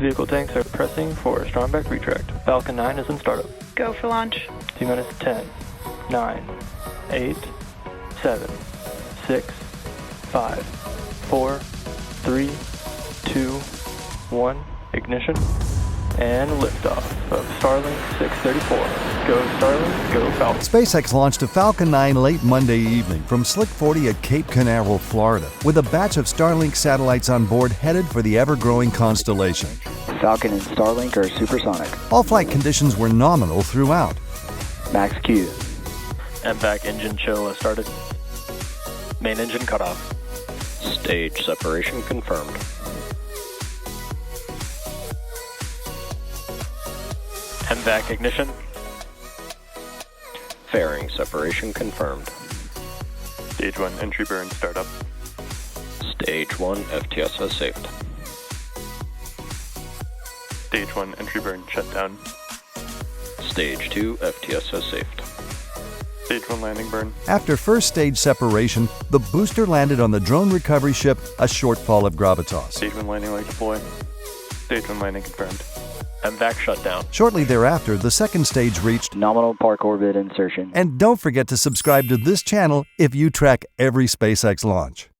Vehicle tanks are pressing for strong back retract. Falcon 9 is in startup. Go for launch. T-minus 10, 9, 8, 7, 6, 5, 4, 3, 2, 1. Ignition. And liftoff of Starling 634. Go Starling, go Falcon. SpaceX launched a Falcon 9 late Monday evening from Slick 40 at Cape Canaveral, Florida, with a batch of Starlink satellites on board headed for the ever-growing constellation. Falcon and Starlink are supersonic. All flight conditions were nominal throughout. Max Q. MVAC engine chill started. Main engine cutoff. Stage separation confirmed. MVAC ignition. Fairing separation confirmed. Stage 1 entry burn startup. Stage 1 FTS has saved. Stage 1 entry burn shutdown. Stage 2 FTS has saved. Stage 1 landing burn. After first stage separation, the booster landed on the drone recovery ship A Shortfall of Gravitas. Stage 1 landing light deployed. Stage 1 landing confirmed. MVAC shutdown. Shortly thereafter, the second stage reached. Nominal park orbit insertion. And don't forget to subscribe to this channel if you track every SpaceX launch.